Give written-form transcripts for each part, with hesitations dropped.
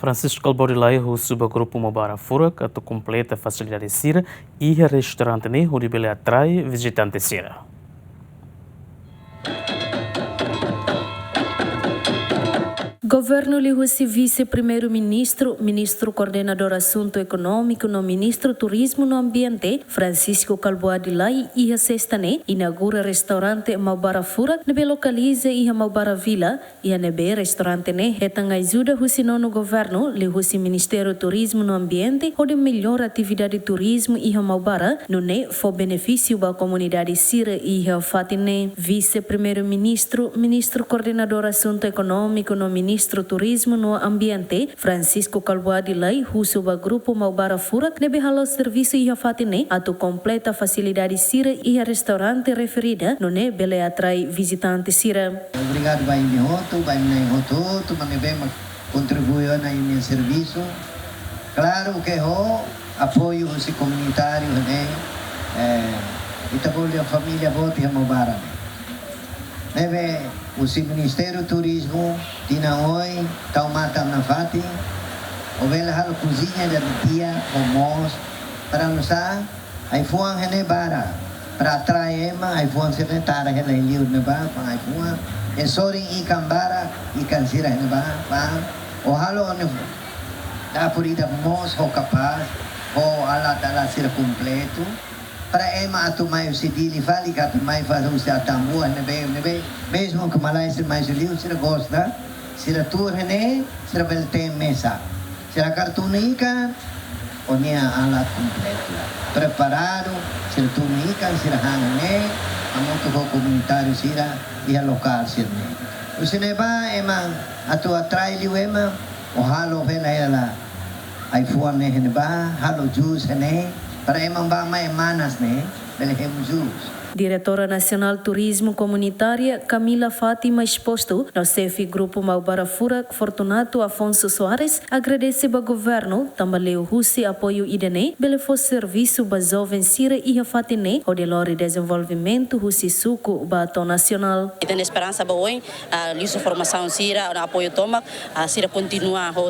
Francisco Calborilai, o subgrupo Mobara Furak, que completa a facilidade Sira e o restaurante onde ele atrai visitantes Sira. Governo Lihusi vice-primeiro-ministro, ministro coordenador assunto econômico no ministro turismo no ambiente, Francisco Calborilai e a sextane inaugura restaurante Maubara Furak, nebe localiza e a Maubara Vila e a nebe restaurante ne retang ajuda husi no governo Lihusi Ministério Turismo no ambiente onde melhor atividade de turismo e a Maubara no ne for benefício da comunidade Sira e a Fatine vice-primeiro-ministro, ministro coordenador assunto econômico no ministro Turismo no Ambiente, Francisco Calborilai, huso ba grupo Maubara Furak, nebe halo serviço e a fatine, ato completa facilidade Sira e a restaurante referida, no ne bele atrai visitantes Sira. Obrigado, vai me roto, vai me roto, tu me bem contribuiu na meu serviço. Claro que o apoio comunitário, né? E também a família vote a Maubara. Nebe o Ministério Turismo tina hoje tau mata na fati o vela hal cozinha da dia homos para nos ai fuang hene bara para atrair ema ai fuang secretária hene liu ne ba ai fuang e soring ikan bara ikan sira hene ba o halo ne da purida mos ho capaz o ala sira completo para ema atu mai o sidili fali que mai faz o seu tambor nebe mesmo que malai se mais liu se gosta se a tu rene se a belte mesa se a cartunica onia ala completo preparado se a tunica se a hane a muito comunitário sira e a local sira o cinema ema atu atrai liu ema o halo vela ela ai fuane hene ba halo juice hene para emang ba mai manas ne belhem juice. Diretora Nacional Turismo Comunitária Camila Fátima exposto no CEF Grupo Maubara Furak Fortunato Afonso Soares agradece ao governo também o Russi apoio idene bele for serviço ba jovem Sira e a Fatine o de lore desenvolvimento Russi suco ba to nacional. Tem esperança ba hoje liso formação Sira apoio toma a Sira continua o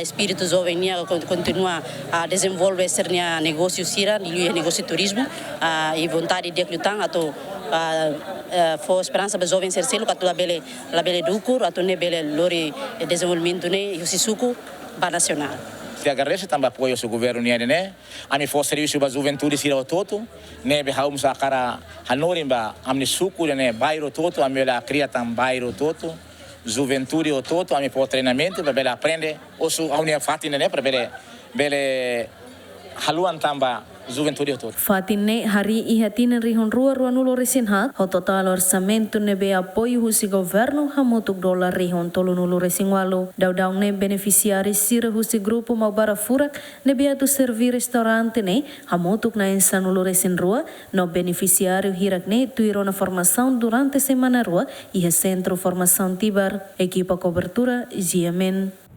espírito jovem continua a desenvolver sernia negócio Sira e negócio turismo e vontade de lutar atau for esperança para jovens ser selo que a bele dukur atau ne bele lori desenvolvimento ne yusi suku ba nacional. Se agradeço também apoio do governo né a me for serviço para juventude sira o toto ne be haum sa cara hanorimba amne suku ne bairro toto a me la cria tam bairro toto juventude o toto a me for treinamento para bele aprender o su a unia fatina né para bele haluan tamba juventude todo. Fatine hari ihatin rihon rua nulo resinha o total orçamento nebe apoio husi governo hamutuk dolar rihon tolu nulo resingwalo daudang ne beneficiaris sira husi grupo Maubara Furak nebe atu servir restaurante ne hamutuk na insan nulo resin rua no beneficiário hirak ne tuiro na formação durante semana rua e centro formação Tibar equipa cobertura GMN.